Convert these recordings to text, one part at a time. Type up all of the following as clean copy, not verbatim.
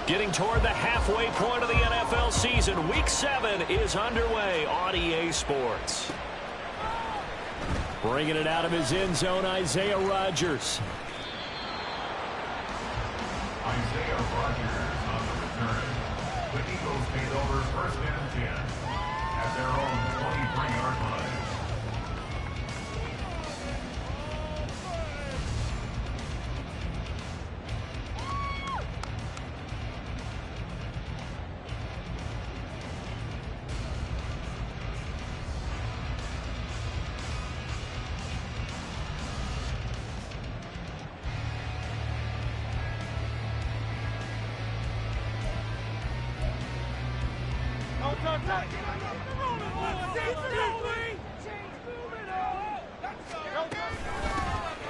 Getting toward the halfway point of the NFL season. Week 7 is underway on EA Sports. Bringing it out of his end zone, Isaiah Rodgers. Isaiah Rodgers on the return. The Eagles take over first and 10 at their own 23-yard line.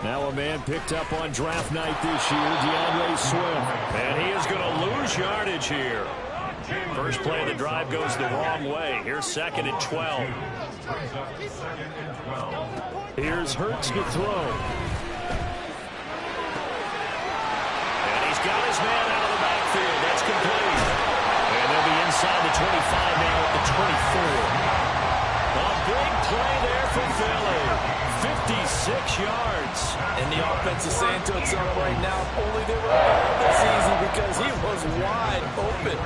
Now a man picked up on draft night this year, DeAndre Swift. And he is going to lose yardage here. First play of the drive goes the wrong way. Here's 2nd and 12. Here's Hurts to throw. And he's got his man out of the backfield. That's complete. And they'll be inside the 25 now at the 24. A big play there for Philly. 56 yards. And the offense is saying to itself right now, only they were this easy because he was wide open.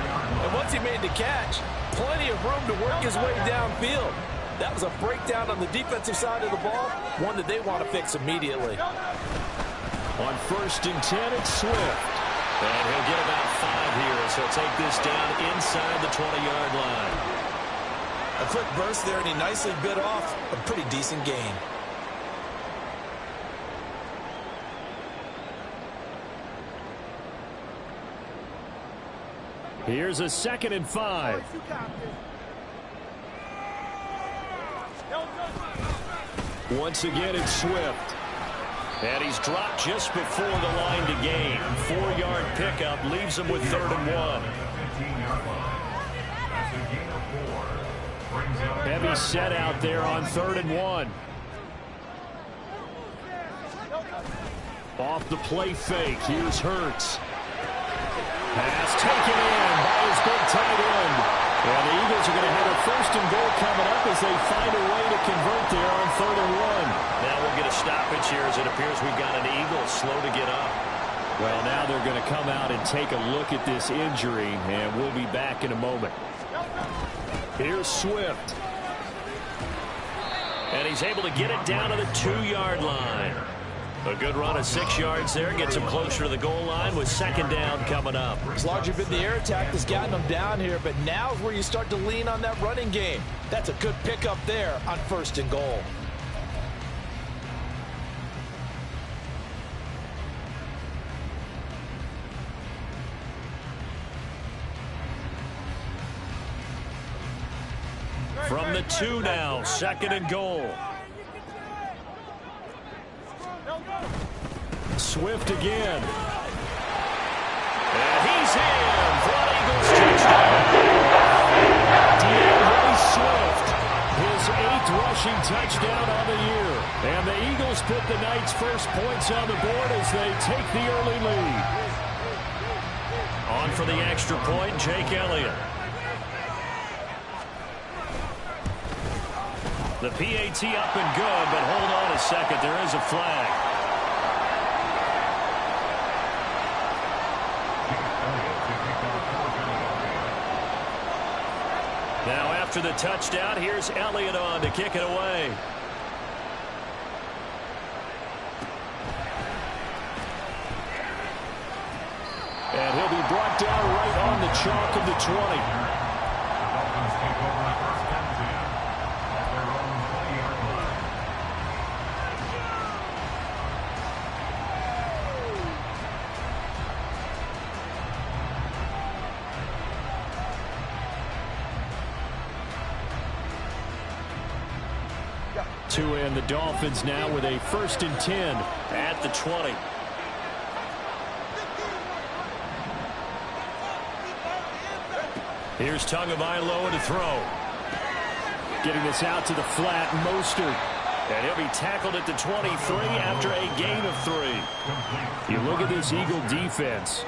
And once he made the catch, plenty of room to work his way downfield. That was a breakdown on the defensive side of the ball, one that they want to fix immediately. On 1st and 10, it's Swift. And he'll get about 5 here as he'll take this down inside the 20-yard line. A quick burst there, and he nicely bit off a pretty decent gain. Here's a 2nd and 5. Once again, it's Swift. And he's dropped just before the line to gain. 4-yard pickup leaves him with 3rd and 1. Heavy set out there on 3rd and 1. Off the play fake. Here's Hurts. Pass taken in by his big tight end. And the Eagles are going to have a 1st and goal coming up as they find a way to convert there on 3rd and 1. Now we'll get a stoppage here as it appears we've got an Eagle slow to get up. Well, now they're going to come out and take a look at this injury, and we'll be back in a moment. Here's Swift. And he's able to get it down to the 2-yard line. A good run of 6 yards there. Gets him closer to the goal line with 2nd down coming up. It's largely been the air attack that's gotten them down here, but now is where you start to lean on that running game. That's a good pickup there on 1st and goal. From the 2 now, 2nd and goal. Swift again. And he's in for an Eagles touchdown. DeAndre Swift, his 8th rushing touchdown on the year. And the Eagles put the night's first points on the board as they take the early lead. On for the extra point, Jake Elliott. The PAT up and good, but hold on a second. There is a flag. Now after the touchdown, here's Elliott on to kick it away. And he'll be brought down right on the chalk of the 20. And the Dolphins now with a 1st and 10 at the 20. Here's Tagovailoa to throw. Getting this out to the flat, Mostert. And he'll be tackled at the 23 after a gain of 3. You look at this Eagle defense.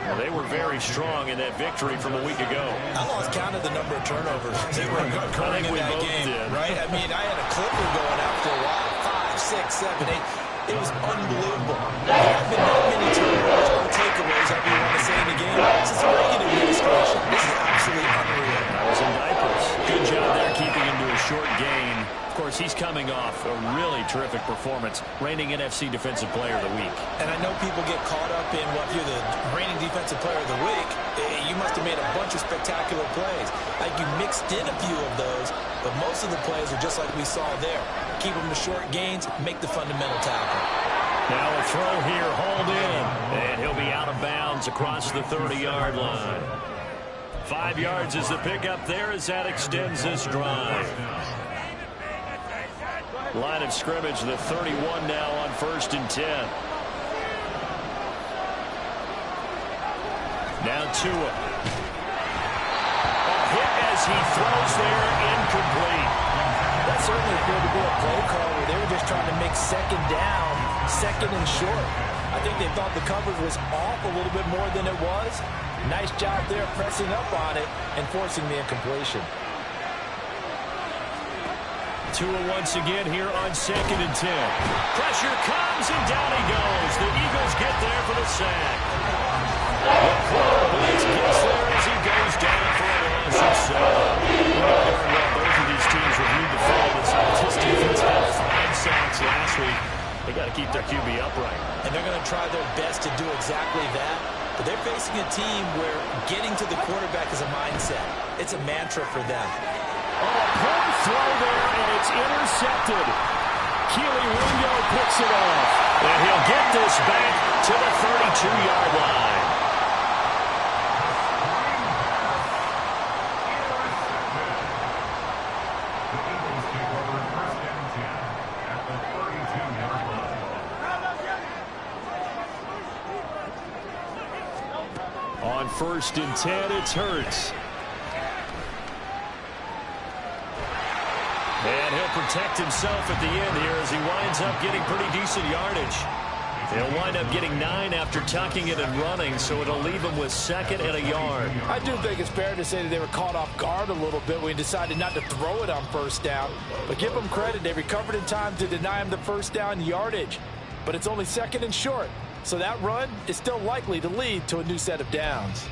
Well, they were very strong in that victory from a week ago. I lost count of the number of turnovers they were occurring in that game, right? I mean, I had a clipper going out for a while, 5, 6, 7, 8. It was unbelievable. There have been that many turnovers or takeaways, however you want to say, in the game since the Reagan administration. This is absolutely unreal. I was in diapers. Good job there keeping him to a short gain. Of course, he's coming off a really terrific performance, reigning NFC Defensive Player of the Week. And I know people get caught up in what you're the reigning Defensive Player of the Week. You must have made a bunch of spectacular plays. Like you mixed in a few of those, but most of the plays are just like we saw there. Keep them to short gains, make the fundamental tackle. Now a throw here, hauled in, and he'll be out of bounds across the 30-yard line. 5 yards is the pickup there as that extends this drive. Line of scrimmage, the 31 now on 1st and 10. Now Tua. A hit as he throws there, incomplete. That certainly appeared to be a play call where they were just trying to make second down, second and short. I think they thought the coverage was off a little bit more than it was. Nice job there pressing up on it and forcing the incompletion. Tua once again here on 2nd and 10. Pressure comes and down he goes. The Eagles get there for the sack. The corner blitz gets there as he goes down for a loss of 7. Both of these teams reviewed the film as this defense had 5 sacks last week. They got to keep their QB upright. And they're going to try their best to do exactly that. But they're facing a team where getting to the quarterback is a mindset. It's a mantra for them. Oh, a poor throw there, and it's intercepted. Keely Ringo picks it off. And he'll get this back to the 32-yard line. On 1st and 10, it's Hurts. And he'll protect himself at the end here as he winds up getting pretty decent yardage. He'll wind up getting 9 after tucking it and running, so it'll leave him with 2nd and a yard. I do think it's fair to say that they were caught off guard a little bit when he decided not to throw it on 1st down. But give them credit, they recovered in time to deny him the 1st down yardage. But it's only 2nd and short, so that run is still likely to lead to a new set of downs.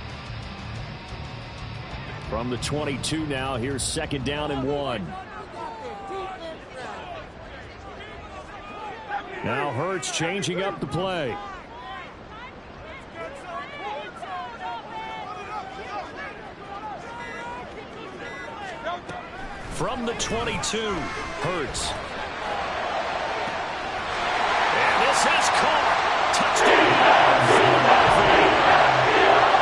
From the 22 now, here's 2nd down and 1. Now Hurts changing up the play. From the 22, Hurts. And this is caught. Touchdown.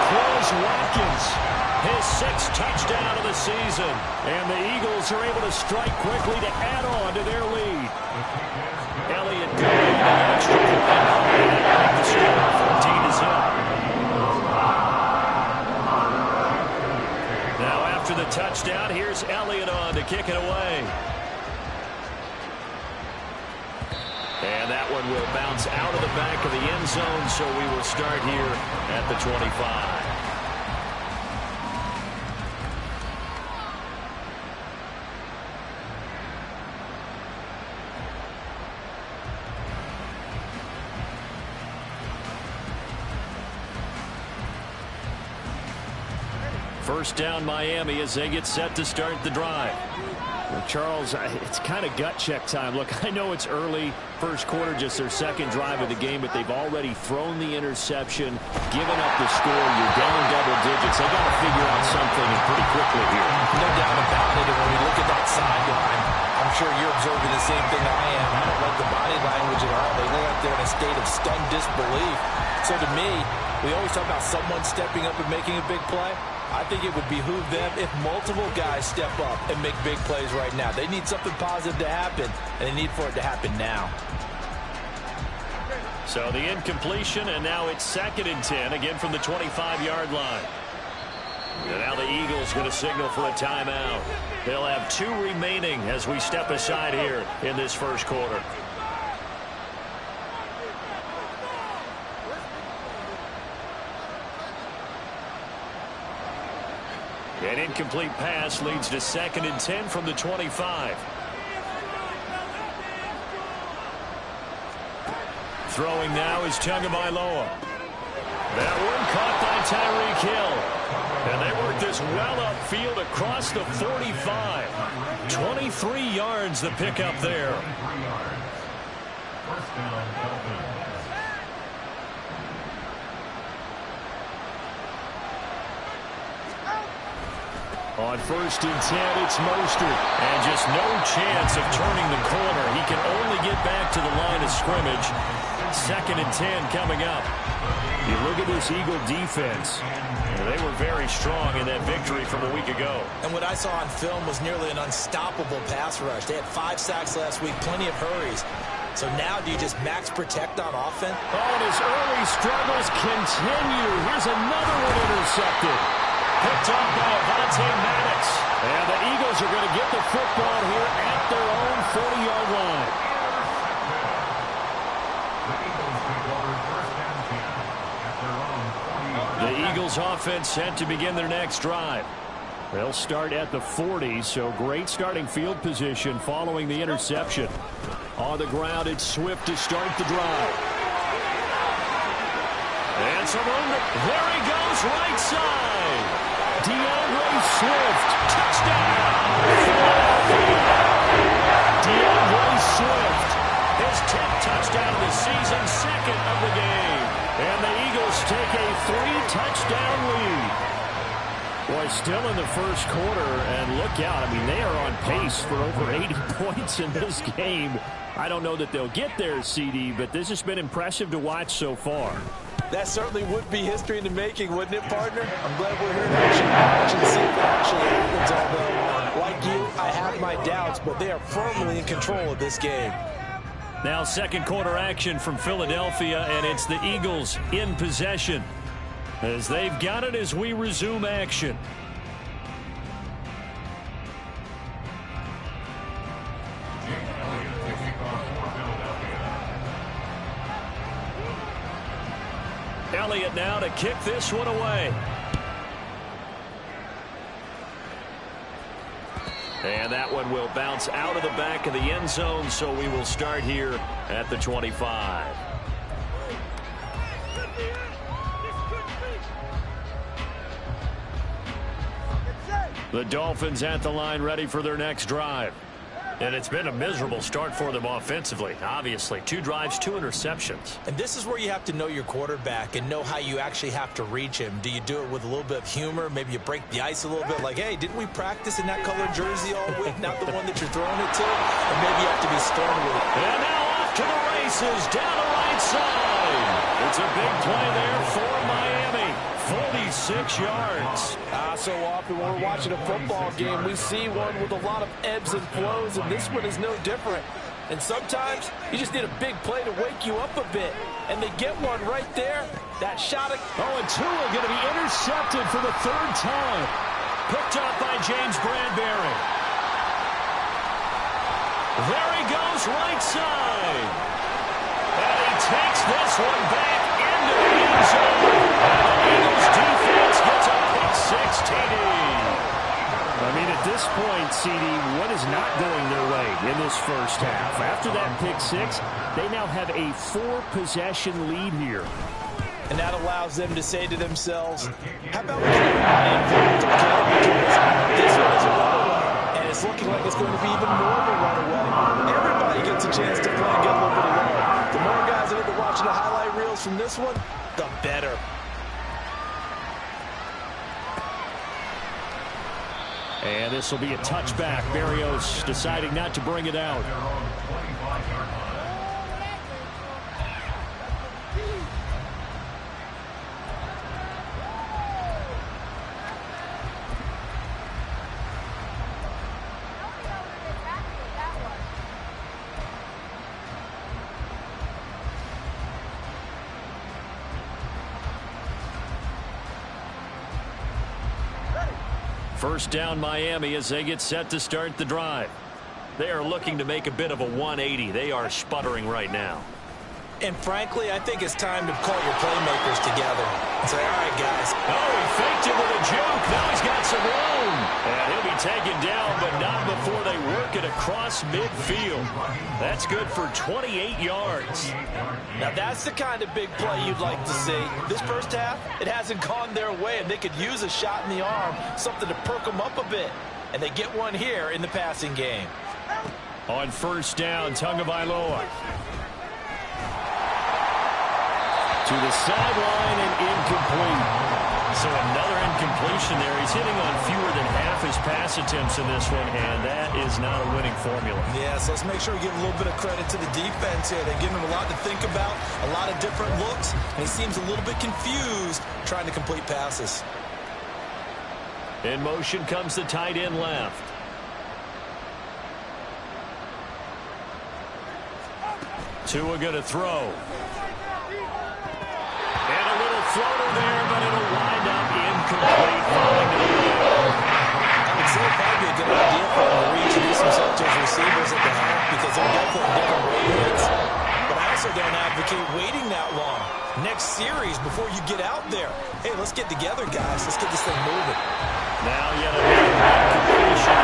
Quez Watkins, his 6th touchdown of the season. And the Eagles are able to strike quickly to add on to their lead. Elliott going the extra point. The score 14-0. Now after the touchdown, here's Elliott on to kick it away. And that one will bounce out of the back of the end zone, so we will start here at the 25. First down Miami as they get set to start the drive. Well, Charles, it's kind of gut check time. Look, I know it's early, first quarter, just their 2nd drive of the game, but they've already thrown the interception, given up the score. You're down double digits. They got to figure out something pretty quickly here. No doubt about it. And when we look at that sideline, I'm sure you're observing the same thing I am. I don't like the body language at all. They look like they're in a state of stunned disbelief. So to me, we always talk about someone stepping up and making a big play. I think it would behoove them if multiple guys step up and make big plays right now. They need something positive to happen, and they need for it to happen now. So the incompletion, and now it's 2nd and 10, again from the 25-yard line. And now the Eagles going to signal for a timeout. They'll have 2 remaining as we step aside here in this first quarter. An incomplete pass leads to 2nd and 10 from the 25. Throwing now is Tagovailoa. That one caught by Tyreek Hill. And they work this well upfield across the 45. 23 yards the pickup there. On 1st and 10, it's Mostert. And just no chance of turning the corner. He can only get back to the line of scrimmage. 2nd and 10 coming up. You look at this Eagle defense. They were very strong in that victory from a week ago. And what I saw on film was nearly an unstoppable pass rush. They had 5 sacks last week, plenty of hurries. So now do you just max protect on offense? Oh, and his early struggles continue. Here's another one intercepted. Picked up by Avonte Maddox. And the Eagles are going to get the football here at their own 40-yard line. The Eagles offense set to begin their next drive. They'll start at the 40, so great starting field position following the interception. On the ground, it's Swift to start the drive. And some room. There he goes, right side. DeAndre Swift, touchdown. DeAndre Swift, his 10th touchdown of the season, 2nd of the game. And the Eagles take a 3-touchdown lead. Boy, still in the first quarter, and look out. I mean, they are on pace for over 80 points in this game. I don't know that they'll get there, CD, but this has been impressive to watch so far. That certainly would be history in the making, wouldn't it, partner? I'm glad we're here in action to see if it actually happens. Although, like you, I have my doubts, but they are firmly in control of this game. Now 2nd quarter action from Philadelphia, and it's the Eagles in possession as they've got it as we resume action. Elliott now to kick this one away. And that one will bounce out of the back of the end zone, so we will start here at the 25. The Dolphins at the line, ready for their next drive. And it's been a miserable start for them offensively, obviously. 2 drives, 2 interceptions. And this is where you have to know your quarterback and know how you actually have to reach him. Do you do it with a little bit of humor? Maybe you break the ice a little bit like, hey, didn't we practice in that colored jersey all week? Not the one that you're throwing it to? And maybe you have to be stern with it. And now off to the races, down the right side. It's a big play there for Miami. 46 yards. So often when we're watching a football game, we see one with a lot of ebbs and flows, and this one is no different. And sometimes you just need a big play to wake you up a bit. And they get one right there. That shot. And Tua going to be intercepted for the 3rd time. Picked up by James Bradbury. There he goes, right side. And he takes this one back into the end zone. And the Eagles defense gets a pick-6 TD. I mean, at this point, CD, what is not going their way in this first half? After that pick-6, they now have a 4-possession lead here. And that allows them to say to themselves, how about we get involved again? This one is a runaway, and it's looking like it's going to be even more of a runaway. Everybody gets a chance to play and get a little bit of love. The more guys that end up watching the highlight reels from this one, the better. And this will be a touchback. Berrios deciding not to bring it out. First down Miami as they get set to start the drive. They are looking to make a bit of a 180. They are sputtering right now. And frankly, I think it's time to call your playmakers together and say, all right, guys. Oh, he faked it with a juke. Now he's got some room. across midfield. That's good for 28 yards. Now that's the kind of big play you'd like to see. This first half, it hasn't gone their way, and they could use a shot in the arm, something to perk them up a bit. And they get one here in the passing game. On first down, Tagovailoa. To the sideline and incomplete. So another incompletion there. He's hitting on fewer than half his pass attempts in this one, and that is not a winning formula. Yeah, so let's make sure we give a little bit of credit to the defense here. They're giving him a lot to think about, a lot of different looks, and he seems a little bit confused trying to complete passes. In motion comes the tight end left. Tua going to throw. And a little floater there, but it'll wind up incomplete. I would say it might be a good idea for him to reintroduce himself to his receivers at the half because they're definitely different weight hits. But I also don't advocate waiting that long. Next series, before you get out there, hey, let's get together, guys. Let's get this thing moving. Now yet another completion.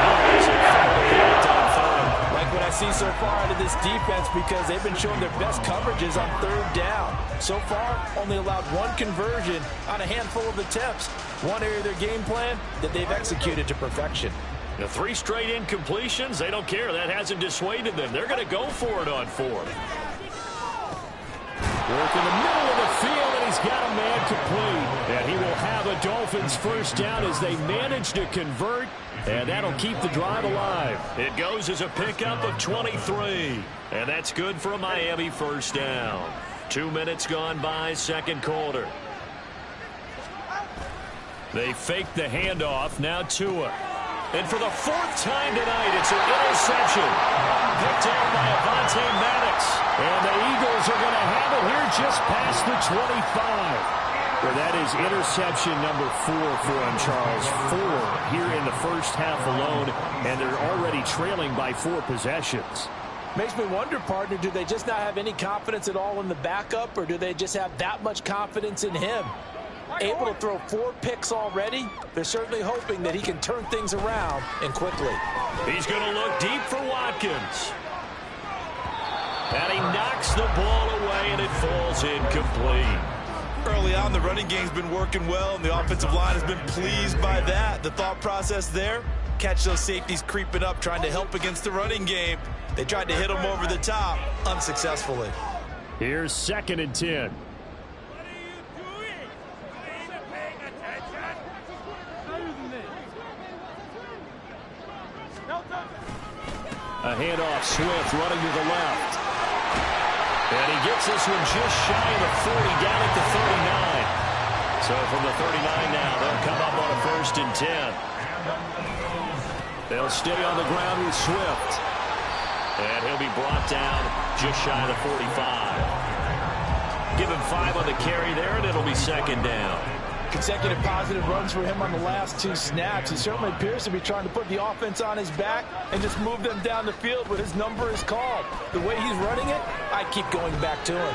Like what I see so far out of this defense because they've been showing their best coverages on third down. So far, only allowed one conversion on a handful of attempts. One area of their game plan that they've executed to perfection. The 3 straight incompletions, they don't care. That hasn't dissuaded them. They're going to go for it on 4th. Work in the middle of the field, and he's got a man complete. And he will have a Dolphins first down as they manage to convert, and that'll keep the drive alive. It goes as a pickup of 23, and that's good for a Miami first down. 2 minutes gone by, second quarter. They fake the handoff, now Tua. And for the 4th time tonight, it's an interception. Picked out by Avonte Maddox. And the Eagles are going to have it here just past the 25. Well, that is interception number 4 for him, Charles. 4 here in the first half alone, and they're already trailing by 4 possessions. Makes me wonder, partner, do they just not have any confidence at all in the backup, or do they just have that much confidence in him? Able to throw 4 picks already, they're certainly hoping that he can turn things around and quickly. He's going to look deep for Watkins. And he knocks the ball away, and it falls incomplete. Early on, the running game's been working well, and the offensive line has been pleased by that. The thought process there, catch those safeties creeping up, trying to help against the running game. They tried to hit them over the top, unsuccessfully. Here's 2nd and 10. A handoff, Swift running to the left. And he gets this one just shy of the 40, down at the 39. So from the 39 now, they'll come up on a 1st and 10. They'll stay on the ground with Swift. And he'll be brought down just shy of the 45. Give him 5 on the carry there, and it'll be 2nd down. Consecutive positive runs for him on the last 2 snaps. He certainly appears to be trying to put the offense on his back and just move them down the field when his number is called. The way he's running it, I keep going back to him.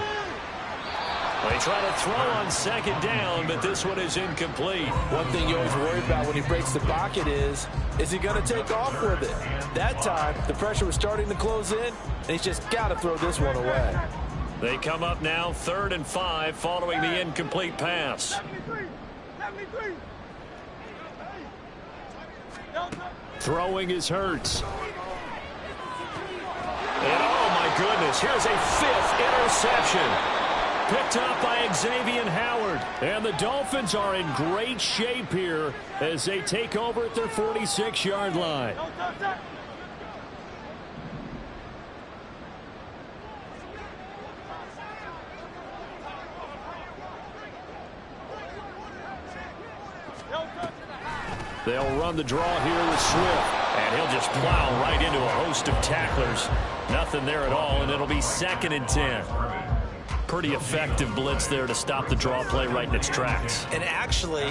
They try to throw on 2nd down, but this one is incomplete. One thing you always worry about when he breaks the pocket is he going to take off with it? That time, the pressure was starting to close in, and he's just got to throw this one away. They come up now 3rd and 5 following the incomplete pass. Throwing is Hurts. And oh my goodness, here's a 5th interception. Picked up by Xavier Howard. And the Dolphins are in great shape here as they take over at their 46-yard line. They'll run the draw here with Swift. And he'll just plow right into a host of tacklers. Nothing there at all, and it'll be 2nd and 10. Pretty effective blitz there to stop the draw play right in its tracks. And actually,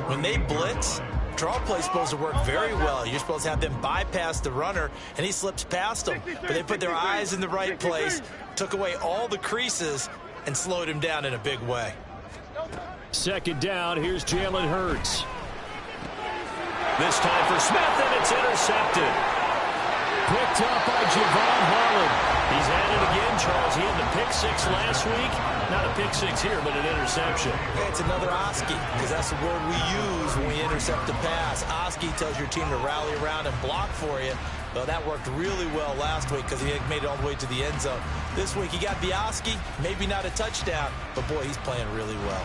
when they blitz, draw play's supposed to work very well. You're supposed to have them bypass the runner, and he slips past them. But they put their eyes in the right place, took away all the creases, and slowed him down in a big way. 2nd down, here's Jalen Hurts. This time for Smith, and it's intercepted. Picked up by Javon Holland. He's at it again, Charles. He had the pick six last week. Not a pick six here, but an interception. It's another Oski, because that's the word we use when we intercept the pass. Oski tells your team to rally around and block for you. Well, that worked really well last week because he made it all the way to the end zone. This week he got the Oski, maybe not a touchdown, but boy, he's playing really well.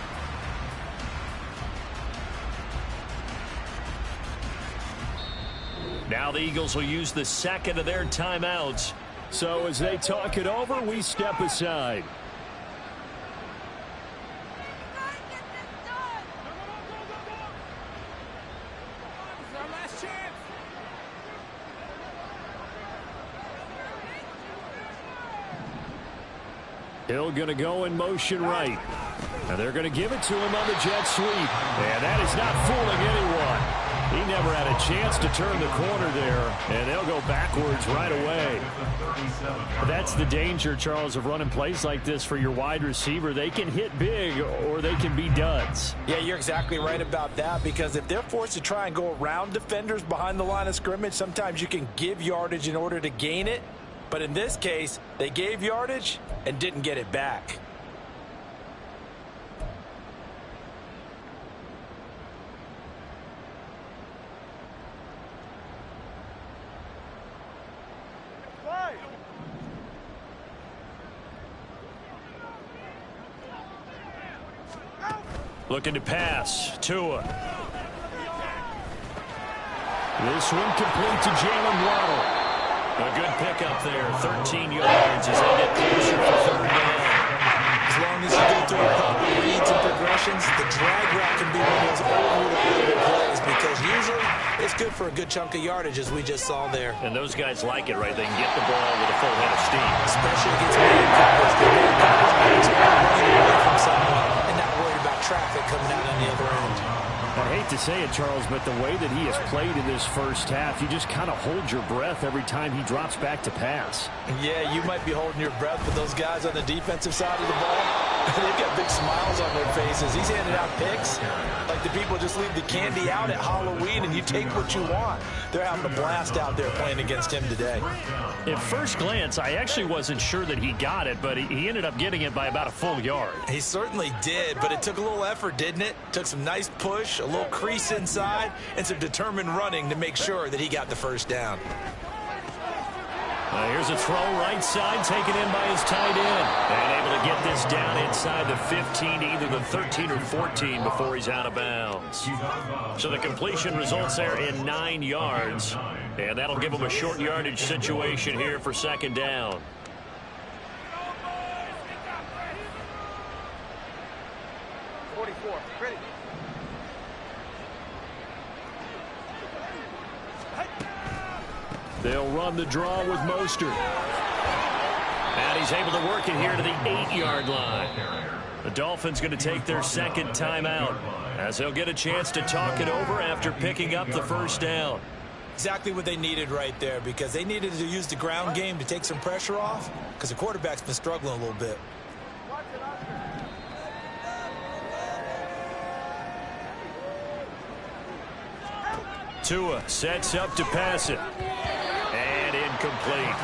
Now the Eagles will use the second of their timeouts. So as they talk it over, we step aside. Hill going to go in motion right. And they're going to give it to him on the jet sweep. And that is not fooling anyone. He never had a chance to turn the corner there. And they'll go backwards right away. That's the danger, Charles, of running plays like this for your wide receiver. They can hit big or they can be duds. Yeah, you're exactly right about that, because if they're forced to try and go around defenders behind the line of scrimmage, sometimes you can give yardage in order to gain it. But in this case, they gave yardage and didn't get it back. Looking to pass. Tua. This one complete to Jalen Waddle. A good pickup there. 13 yards as they get closer for third down. As long as you go through the proper reads and progressions, the drag route can be one of those over-the-field plays, because usually it's good for a good chunk of yardage, as we just saw there. And those guys like it, right? They can get the ball with a full head of steam. Especially against man coverage. The man coverage makes it running away from someone and not worried about traffic coming out on the other end. I hate to say it, Charles, but the way that he has played in this first half, you just kind of hold your breath every time he drops back to pass. Yeah, you might be holding your breath, but those guys on the defensive side of the ball, they've got big smiles on their faces. He's handing out picks like the people just leave the candy out at Halloween and you take what you want. They're having a blast out there playing against him today. At first glance, I actually wasn't sure that he got it, but he ended up getting it by about a full yard. He certainly did, but it took a little effort, didn't it? Took some nice push, a little crease inside, and some determined running to make sure that he got the first down. Here's a throw right side, taken in by his tight end. And able to get this down inside the 15, either the 13 or 14 before he's out of bounds. So the completion results there in 9 yards. And that'll give him a short yardage situation here for second down. They'll run the draw with Mostert. And he's able to work it here to the 8-yard line. The Dolphins going to take their second timeout as they'll get a chance to talk it over after picking up the first down. Exactly what they needed right there, because they needed to use the ground game to take some pressure off, because the quarterback's been struggling a little bit. Tua sets up to pass it. And incomplete.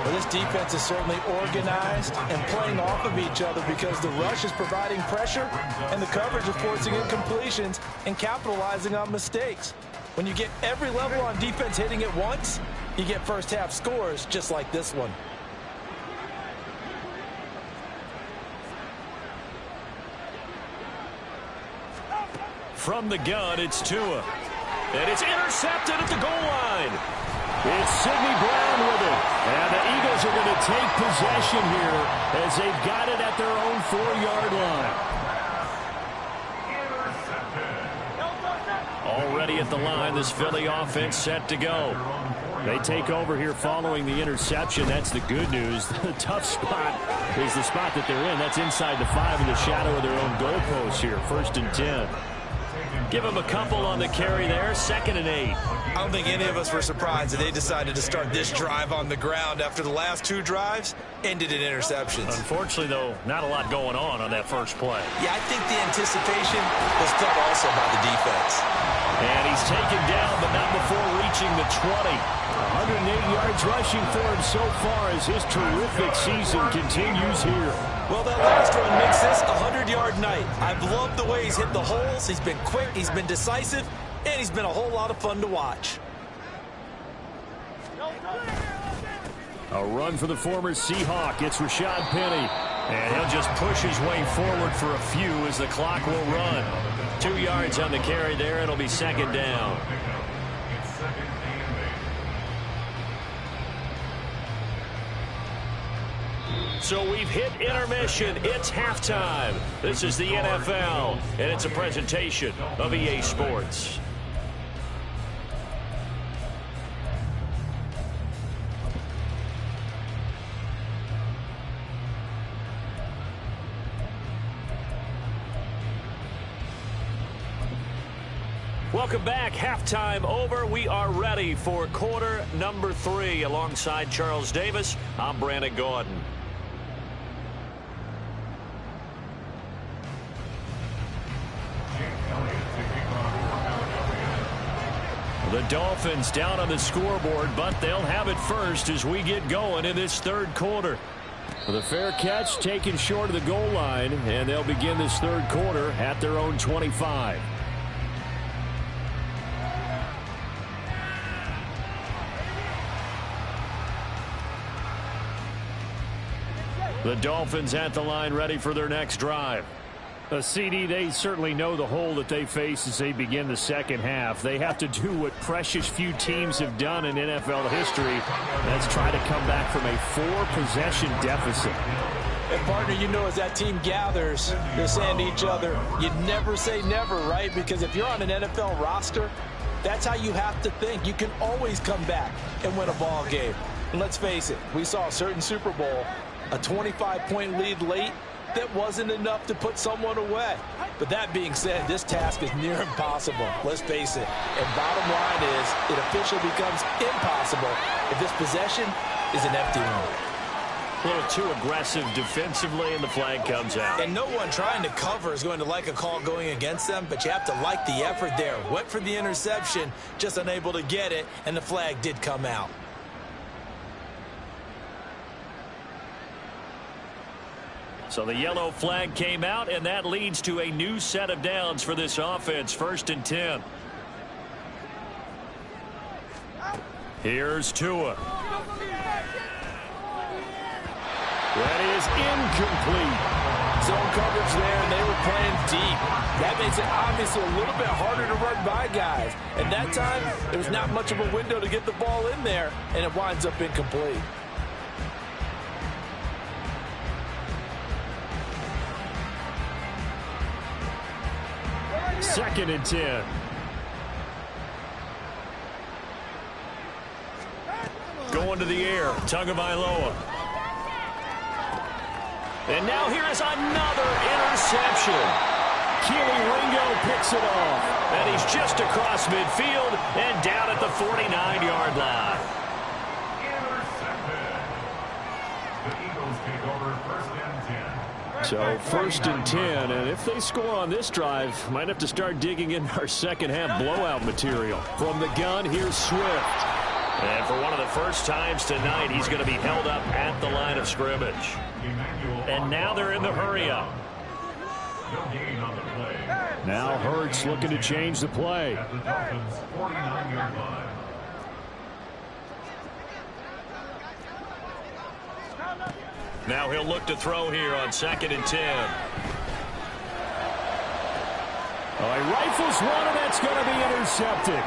Well, this defense is certainly organized and playing off of each other, because the rush is providing pressure and the coverage is forcing incompletions and capitalizing on mistakes. When you get every level on defense hitting at once, you get first half scores just like this one. From the gun, it's Tua. And it's intercepted at the goal line. It's Sidney Brown with it. And the Eagles are going to take possession here as they've got it at their own 4-yard line. Already at the line, this Philly offense set to go. They take over here following the interception. That's the good news. The tough spot is the spot that they're in. That's inside the 5 in the shadow of their own goalpost here. 1st and 10. Give them a couple on the carry there. 2nd and 8. I don't think any of us were surprised that they decided to start this drive on the ground after the last 2 drives ended in interceptions. Unfortunately, though, not a lot going on that first play. Yeah, I think the anticipation was felt also by the defense. And he's taken down, but not before reaching the 20. 108 yards rushing for him so far as his terrific season continues here. Well, that last run makes this a 100-yard night. I've loved the way he's hit the holes. He's been quick, he's been decisive, and he's been a whole lot of fun to watch. A run for the former Seahawk. It's Rashad Penny. And he'll just push his way forward for a few as the clock will run. 2 yards on the carry there. It'll be second down. So we've hit intermission. It's halftime. This is the NFL, and it's a presentation of EA Sports. Welcome back. Halftime over. We are ready for quarter number 3. Alongside Charles Davis, I'm Brandon Gaudin. The Dolphins down on the scoreboard, but they'll have it first as we get going in this third quarter. The fair catch taken short of the goal line, and they'll begin this third quarter at their own 25. The Dolphins at the line ready for their next drive. CD, they certainly know the hole that they face as they begin the second half. They have to do what precious few teams have done in NFL history. That's try to come back from a 4-possession deficit. And partner, you know, as that team gathers, they're saying to each other, you never say never, right? Because if you're on an NFL roster, that's how you have to think. You can always come back and win a ball game. And let's face it, we saw a certain Super Bowl, a 25-point lead late, that wasn't enough to put someone away. But that being said, this task is near impossible. Let's face it. And bottom line is, it officially becomes impossible if this possession is an empty one. A little too aggressive defensively, and the flag comes out. And no one trying to cover is going to like a call going against them, but you have to like the effort there. Went for the interception, just unable to get it, and the flag did come out. So the yellow flag came out, and that leads to a new set of downs for this offense. 1st and 10. Here's Tua. That is incomplete. Zone coverage there, and they were playing deep. That makes it obviously a little bit harder to run by guys. And that time, there was not much of a window to get the ball in there, and it winds up incomplete. 2nd and 10. Going to the air, Tagovailoa. And now here is another interception. Keely Ringo picks it off. And he's just across midfield and down at the 49-yard line. Intercepted. The Eagles take over 1st and 10. So 1st and 10, and if they score on this drive, might have to start digging in our second half blowout material. From the gun, here's Swift. And for one of the first times tonight, he's going to be held up at the line of scrimmage. And now they're in the hurry-up. Now Hurts looking to change the play. At the Dolphins' 49-yard line. Now he'll look to throw here on 2nd and 10. Oh, he rifles one, and that's going to be intercepted.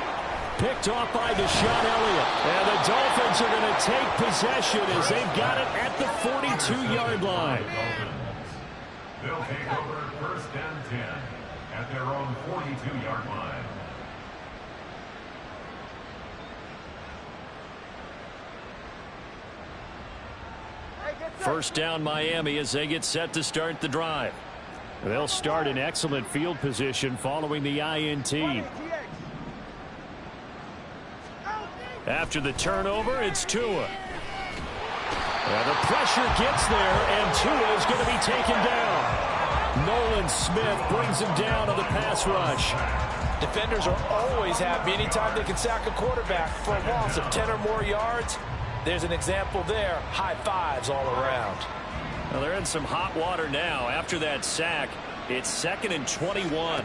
Picked off by Deshaun Elliott. And the Dolphins are going to take possession as they've got it at the 42-yard line. They'll take over 1st and 10 at their own 42-yard line. First down Miami as they get set to start the drive. They'll start in excellent field position following the INT. After the turnover, it's Tua. And the pressure gets there, and Tua is going to be taken down. Nolan Smith brings him down on the pass rush. Defenders are always happy anytime they can sack a quarterback for a loss of 10 or more yards. There's an example there. High fives all around. Well, they're in some hot water now. After that sack, it's 2nd and 21.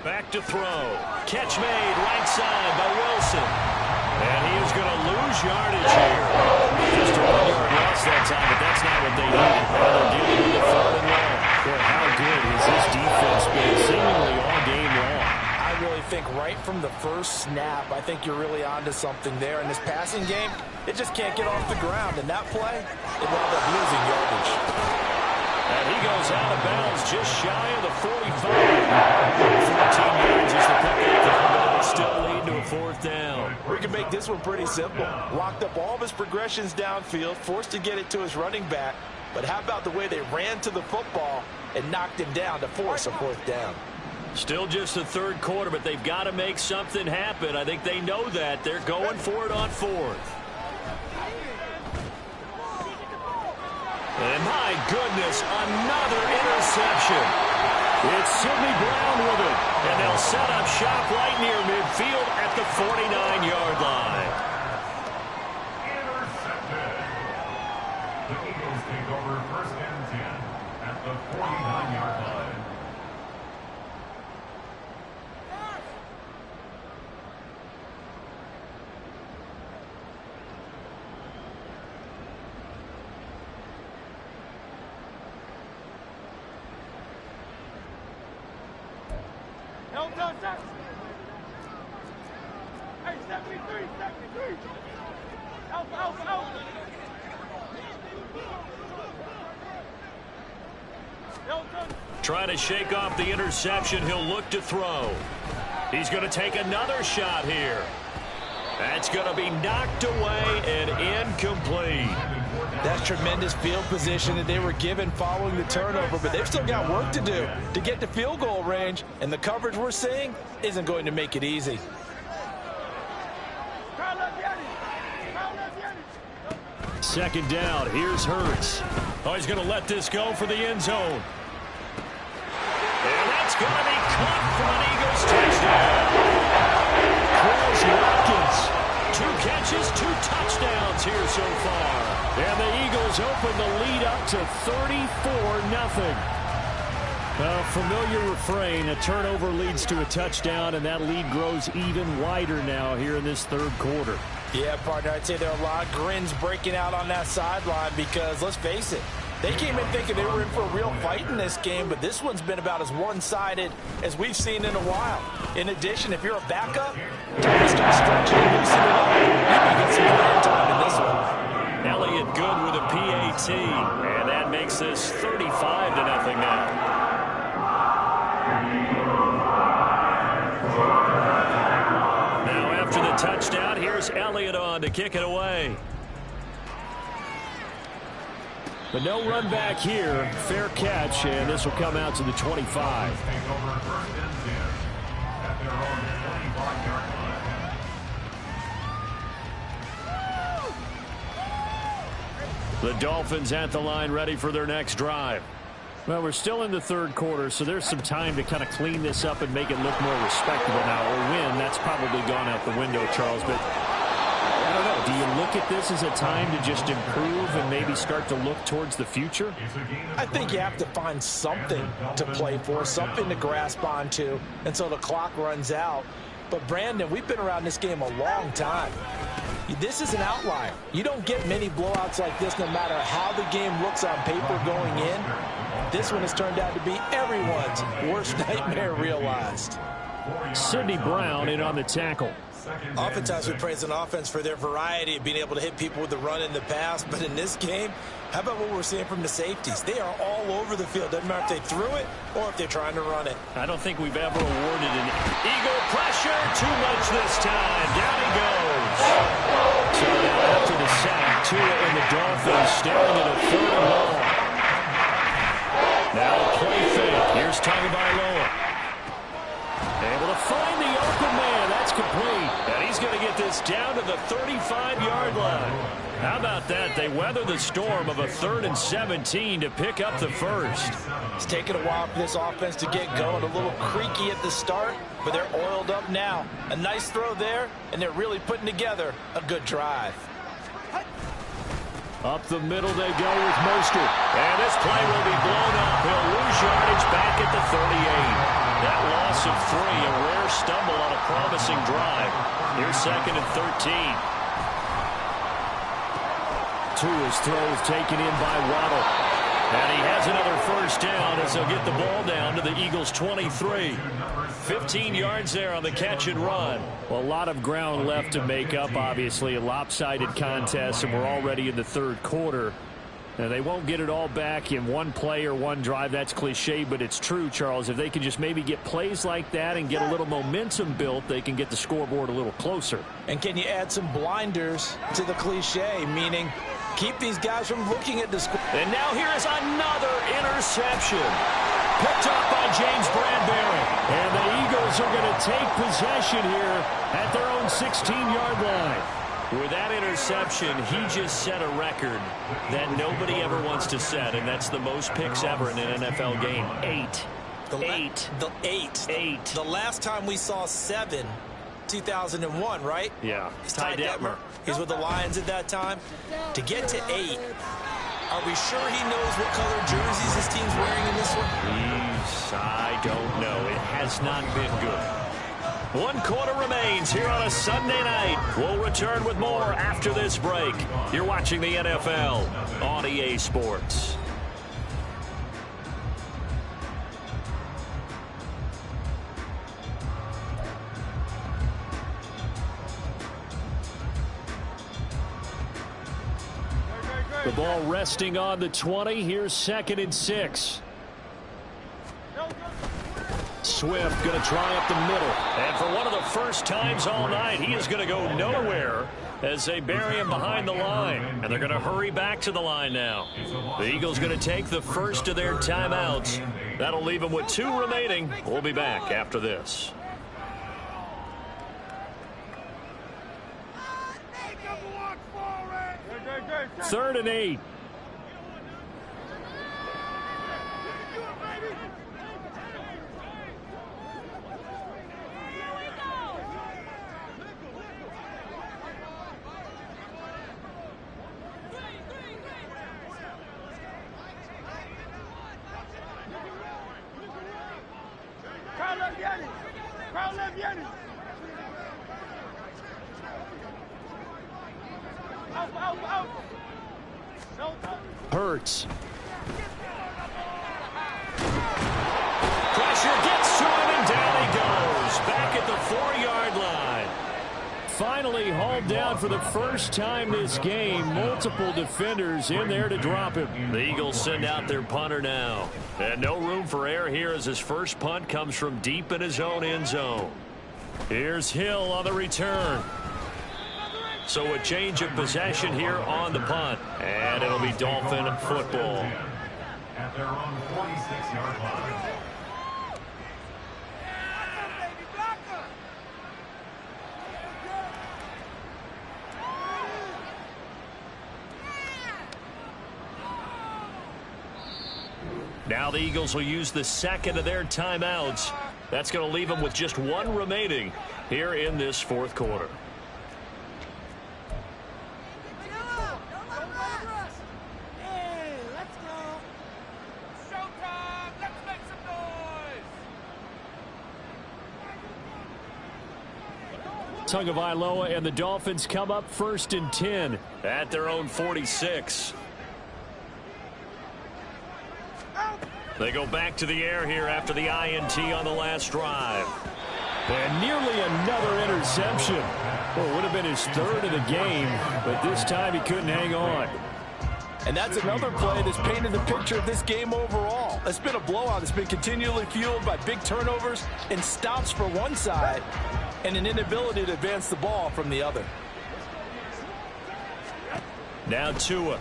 Back to throw. Catch made right side by Wilson. And he is going to lose yardage here. Just a 1-yard loss that time, but that's not what they needed. Now they're dealing with a 3rd and long. Boy, how good has this defense been seemingly all game long? I really think right from the first snap, I think you're really onto something there. In this passing game, it just can't get off the ground. And that play, it wound up losing yardage. And he goes out of bounds just shy of the 45. 14 yards is the pickup there, but it'll still lead to a 4th down. We can make this one pretty simple. Locked up all of his progressions downfield, forced to get it to his running back. But how about the way they ran to the football and knocked him down to force a 4th down? Still just the 3rd quarter, but they've got to make something happen. I think they know that. They're going for it on 4th. And my goodness, another interception. It's Sidney Brown with it. And they'll set up shop right near midfield at the 49-yard line. Intercepted. The Eagles take over 1st and 10 at the 49-yard line. Hey, 73, 73. Alpha, alpha, alpha. Trying to shake off the interception. He'll look to throw. He's going to take another shot here. That's going to be knocked away and incomplete. That's tremendous field position that they were given following the turnover, but they've still got work to do to get to field goal range, and the coverage we're seeing isn't going to make it easy. Second down. Here's Hurts. Oh, he's going to let this go for the end zone. And that's going to be caught for an Eagles touchdown. Chris Watkins. 2 catches, 2 touchdowns here so far. And the Eagles open the lead up to 34-0. A familiar refrain. A turnover leads to a touchdown, and that lead grows even wider now here in this 3rd quarter. Yeah, partner, I'd say there are a lot of grins breaking out on that sideline because, let's face it, they came in thinking they were in for a real fight in this game, but this one's been about as one-sided as we've seen in a while. In addition, if you're a backup, time to start stretching and loosening it up. You may get some playing time in this one. Elliott good with a PAT, and that makes this 35-0 now. Now after the touchdown, here's Elliott on to kick it away. But no run back here. Fair catch, and this will come out to the 25. Take over 1st and 10 at their own 25-yard line. The Dolphins at the line, ready for their next drive. Well, we're still in the 3rd quarter, so there's some time to kind of clean this up and make it look more respectable now. Or win, that's probably gone out the window, Charles. But I don't know. Do you look at this as a time to just improve and maybe start to look towards the future? I think you have to find something to play for, something to grasp onto until the clock runs out. But, Brandon, we've been around this game a long time. This is an outlier. You don't get many blowouts like this no matter how the game looks on paper going in. This one has turned out to be everyone's worst nightmare realized. Sidney Brown in on the tackle. Oftentimes we praise an offense for their variety of being able to hit people with the run in the pass, but in this game, how about what we're seeing from the safeties? They are all over the field. Doesn't matter if they threw it or if they're trying to run it. I don't think we've ever awarded an Eagle pressure too much this time. Down he goes. So now after the sack, Tua and the Dolphins staring at a 3rd and long. Now play fake. Here's Tagovailoa. Able to find the open man. That's complete. And he's going to get get this down to the 35-yard line. How about that? They weather the storm of a 3rd and 17 to pick up the first. It's taken a while for this offense to get going. A little creaky at the start, but they're oiled up now. A nice throw there, and they're really putting together a good drive. Up the middle they go with Mostert. And this play will be blown up. He'll lose yardage back at the 38. That loss of 3, a rare stumble on a promising drive. Here's 2nd and 13. Tua's throw is taken in by Waddle. And he has another first down as they'll get the ball down to the Eagles' 23. 15 yards there on the catch and run. Well, a lot of ground left to make up, obviously. A lopsided contest, and we're already in the 3rd quarter. Now, they won't get it all back in one play or one drive. That's cliche, but it's true, Charles. If they can just maybe get plays like that and get a little momentum built, they can get the scoreboard a little closer. And can you add some blinders to the cliche, meaning keep these guys from looking at the score. And now here is another interception. Picked up by James Bradbury. And the Eagles are going to take possession here at their own 16-yard line. With that interception, he just set a record that nobody ever wants to set, and that's the most picks ever in an NFL game. 8. The last time we saw 7, 2001, right? Yeah. It's Ty Detmer. He's with the Lions at that time. To get to 8, are we sure he knows what color jerseys his team's wearing in this one? I don't know. It has not been good. 1 quarter remains here on a Sunday night. We'll return with more after this break. You're watching the NFL on EA Sports. The ball resting on the 20. Here's 2nd and 6. Swift going to try up the middle. And for one of the first times all night, he is going to go nowhere as they bury him behind the line. And they're going to hurry back to the line now. The Eagles going to take the first of their timeouts. That'll leave them with 2 remaining. We'll be back after this. 3rd and 8. Hurts. Pressure gets to him, and down he goes. Back at the 4-yard line. Finally hauled down for the first time this game. Multiple defenders in there to drop him. The Eagles send out their punter now. And no room for error here as his first punt comes from deep in his own end zone. Here's Hill on the return. So a change of possession here on the punt. And it'll be Dolphin football. At their own 46-yard line. Now the Eagles will use the second of their timeouts. That's going to leave them with just 1 remaining here in this 4th quarter. Tagovailoa and the Dolphins come up 1st and 10 at their own 46. They go back to the air here after the INT on the last drive. And nearly another interception. Well, it would have been his 3rd of the game, but this time he couldn't hang on. And that's another play that's painted the picture of this game overall. It's been a blowout. It's been continually fueled by big turnovers and stops for one side and an inability to advance the ball from the other. Now Tua.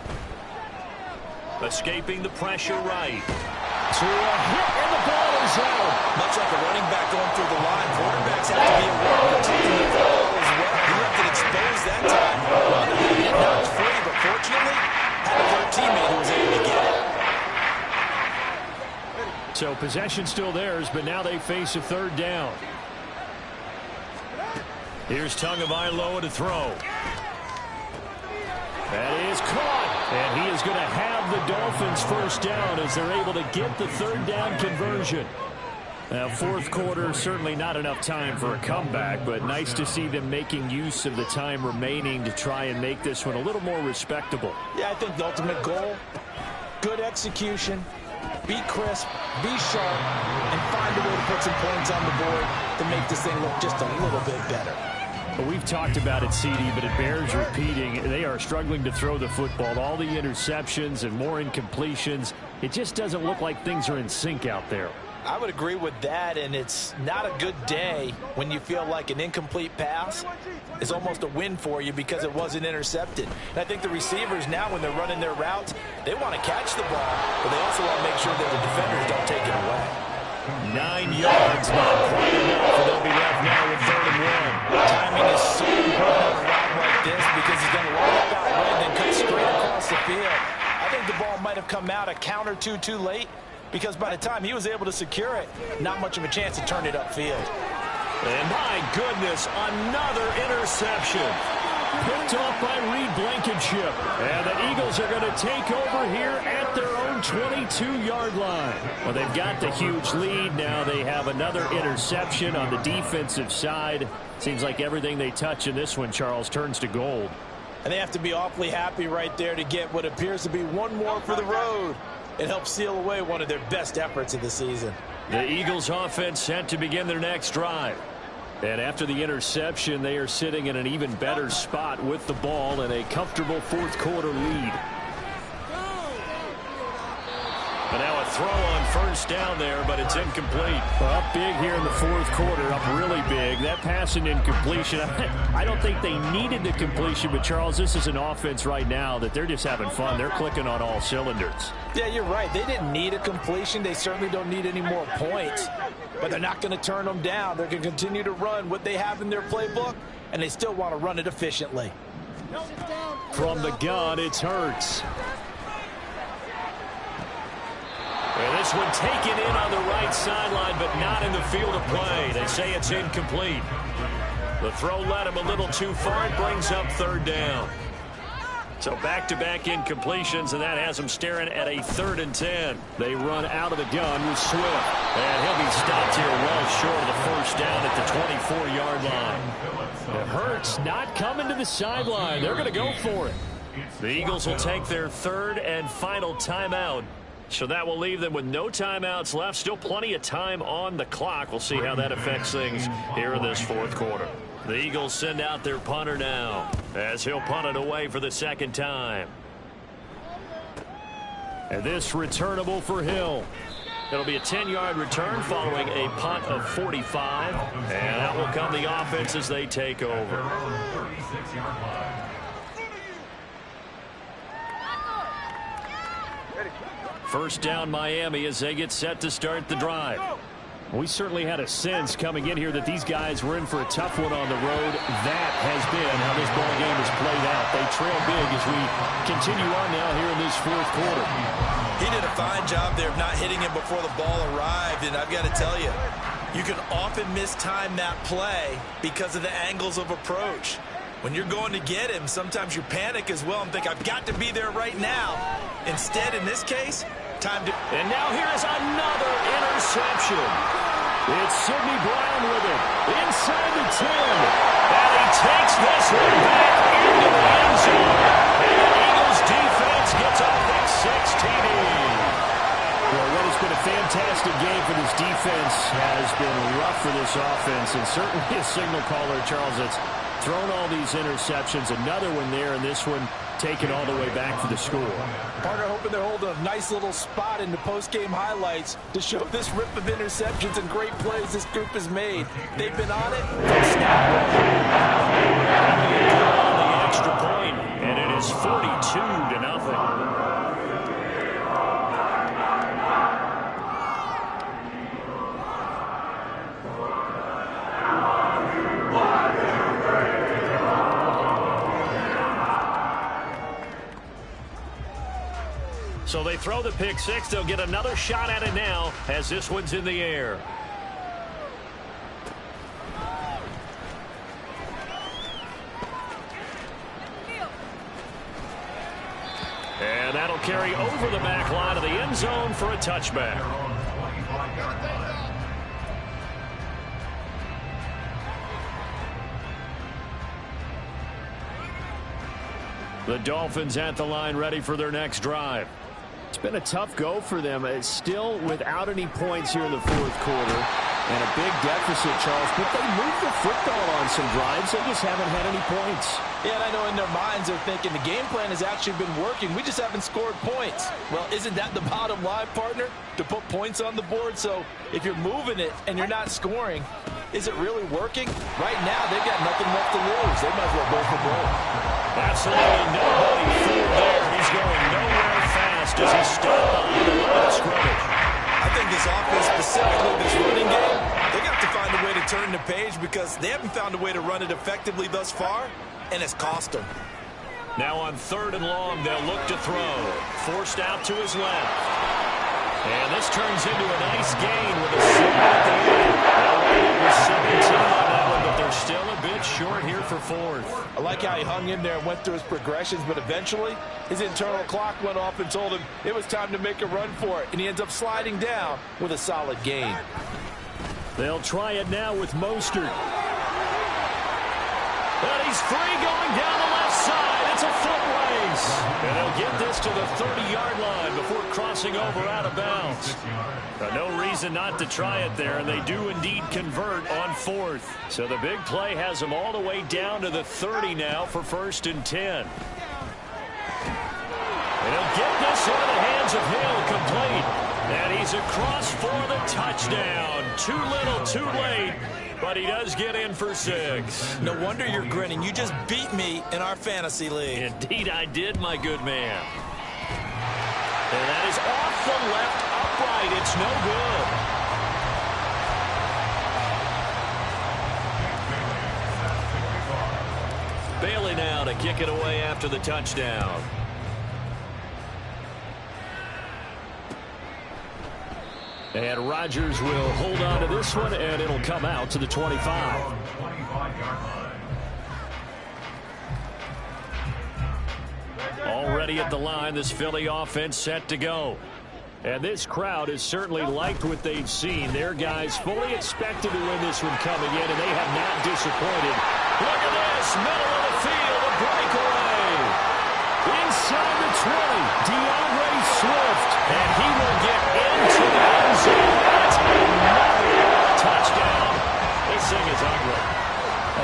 Escaping the pressure right. Tua hit, and the ball is out. Much like a running back going through the line, quarterbacks have to be aware of the ball as well. You have to possession still theirs, but now they face a third down. Here's Tagovailoa to throw. That is caught, and he is going to have the Dolphins first down as they're able to get the third down conversion. Now, fourth quarter, certainly not enough time for a comeback, but nice to see them making use of the time remaining to try and make this one a little more respectable. Yeah, I think the ultimate goal, good execution, be crisp, be sharp, and find a way to put some points on the board to make this thing look just a little bit better. Well, we've talked about it, CD, but it bears repeating. They are struggling to throw the football. All the interceptions and more incompletions. It just doesn't look like things are in sync out there. I would agree with that, and it's not a good day when you feel like an incomplete pass is almost a win for you because it wasn't intercepted. And I think the receivers now, when they're running their routes, they want to catch the ball, but they also want to make sure that the defenders don't take it away. 9 yards, not quite enough, and they'll be left now with 3rd and 1. Timing is so important on a route like this because he's going to line up out right and then cut straight across the field. I think the ball might have come out a count or two too late, because by the time he was able to secure it, not much of a chance to turn it upfield. And my goodness, another interception. Picked off by Reed Blankenship. And the Eagles are going to take over here at their own 22-yard line. Well, they've got the huge lead. Now they have another interception on the defensive side. Seems like everything they touch in this one, Charles, turns to gold. And they have to be awfully happy right there to get what appears to be one more for the road. It helps seal away one of their best efforts of the season. The Eagles offense set to begin their next drive. And after the interception, they are sitting in an even better spot with the ball and a comfortable fourth quarter lead. But now a throw on first down there, but it's incomplete. Well, up big here in the fourth quarter, up really big. That pass and incompletion, I don't think they needed the completion, but Charles, this is an offense right now that they're just having fun. They're clicking on all cylinders. Yeah, you're right. They didn't need a completion. They certainly don't need any more points, but they're not going to turn them down. They're going to continue to run what they have in their playbook, and they still want to run it efficiently. From the gun, it's Hurts. And this one taken in on the right sideline, but not in the field of play. They say it's incomplete. The throw led him a little too far. It brings up 3rd down. So back-to-back incompletions, and that has them staring at a 3rd and 10. They run out of the gun with Swift. And he'll be stopped here well short of the first down at the 24-yard line. It Hurts not coming to the sideline. They're going to go for it. The Eagles will take their 3rd and final timeout. So that will leave them with no timeouts left. Still plenty of time on the clock. We'll see how that affects things here in this fourth quarter. The Eagles send out their punter now as he'll punt it away for the 2nd time. And this returnable for Hill. It'll be a 10-yard return following a punt of 45. And out will come the offense as they take over. First down Miami as they get set to start the drive. We certainly had a sense coming in here that these guys were in for a tough one on the road. That has been how this ball game has played out. They trail big as we continue on now here in this fourth quarter. He did a fine job there of not hitting him before the ball arrived, and I've got to tell you, you can often mistime that play because of the angles of approach. When you're going to get him, sometimes you panic as well and think, I've got to be there right now. Instead, in this case, time to... And now here is another interception. It's Sidney Brown with it. Inside the 10. And he takes this one back into the end zone. And the Eagles defense gets a big 6 TD. Well, what has been a fantastic game for this defense has been rough for this offense. And certainly a signal caller, Charles, that's thrown all these interceptions. Another one there, and this one taken all the way back for the score. Partner hoping they're holding a nice little spot in the post-game highlights to show this rip of interceptions and great plays this group has made. They've been on it from snap. The extra point, and it is 42-0. So they throw the pick six. They'll get another shot at it now as this one's in the air. And that'll carry over the back line of the end zone for a touchback. The Dolphins at the line ready for their next drive. It's been a tough go for them. It's still without any points here in the fourth quarter. And a big deficit, Charles. But they moved the football on some drives. They just haven't had any points. Yeah, and I know in their minds they're thinking the game plan has actually been working. We just haven't scored points. Well, isn't that the bottom line, partner? To put points on the board? So if you're moving it and you're not scoring, is it really working? Right now, they've got nothing left to lose. They might as well go for broke. Absolutely nobody through there. He's going nowhere fast as he stopped behind the line of scrimmage. I think this offense, specifically this running game, they got to find a way to turn the page because they haven't found a way to run it effectively thus far, and it's cost them. Now on 3rd and long, they'll look to throw. Forced out to his left. And this turns into a nice gain with a 7 at the end. They'll lead it with 17 on that one, but they're still a bit short here for 4th. I like how he hung in there and went through his progressions, but eventually his internal clock went off and told him it was time to make a run for it, and he ends up sliding down with a solid gain. They'll try it now with Mostert. And he's free going down the left side. It's a foot race. And they'll get this to the 30-yard line before crossing over out of bounds. No reason not to try it there, and they do indeed convert on 4th. So the big play has them all the way down to the 30 now for 1st and 10. And he'll get this into the hands of Hill, complete. And he's across for the touchdown. Too little, too late. But he does get in for 6. No wonder you're grinning. You just beat me in our fantasy league. Indeed I did, my good man. And that is off the left upright. It's no good. Bailey now to kick it away after the touchdown. And Rodgers will hold on to this one, and it'll come out to the 25. Already at the line, this Philly offense set to go. And this crowd has certainly liked what they've seen. Their guys fully expected to win this one coming in, and they have not disappointed. Look at this, middle of the field, a breakaway. Inside the 20, DeAndre Swift, and he will get into the end zone. That's another touchdown. This thing is ugly.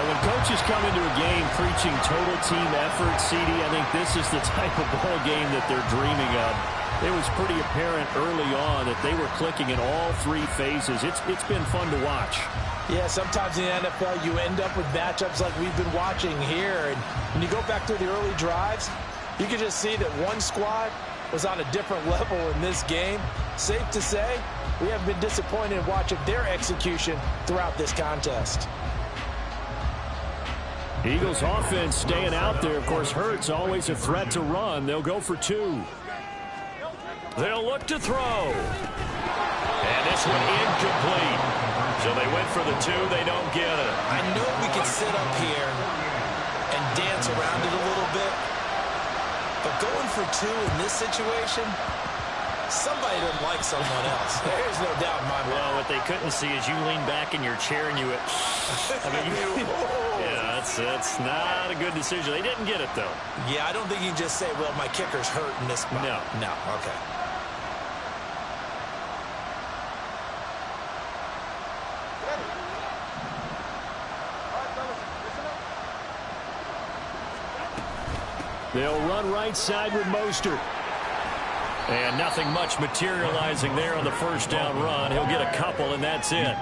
When coaches come into a game preaching total team effort, CD, I think this is the type of ball game that they're dreaming of. It was pretty apparent early on that they were clicking in all 3 phases. It's been fun to watch. Yeah, sometimes in the NFL you end up with matchups like we've been watching here. And when you go back to the early drives, you can just see that one squad was on a different level in this game. Safe to say, we haven't been disappointed in watching their execution throughout this contest. Eagles offense staying out there. Of course, Hurts always a threat to run. They'll go for 2. They'll look to throw. And this one incomplete. So they went for the 2. They don't get it. I know we could sit up here and dance around it a little bit, but going for 2 in this situation, somebody doesn't like someone else. There's no doubt in my mind. Well, what they couldn't see is you lean back in your chair and you went, I mean, yeah, that's not a good decision. They didn't get it, though. Yeah, I don't think you can just say, well, my kicker's hurt in this spot. No. Okay. They'll run right side with Mostert. And nothing much materializing there on the first down run. He'll get a couple, and that's it.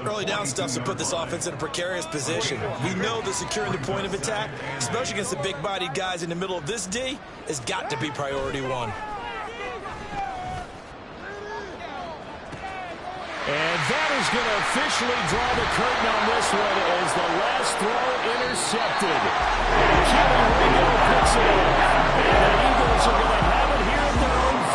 Early down stuff's to put this offense in a precarious position. We know that securing the point of attack, especially against the big-bodied guys in the middle of this D, has got to be priority 1. And that is going to officially draw the curtain on this one as the last throw intercepted. Kelly Ringo picks it up. And the Eagles are going to have it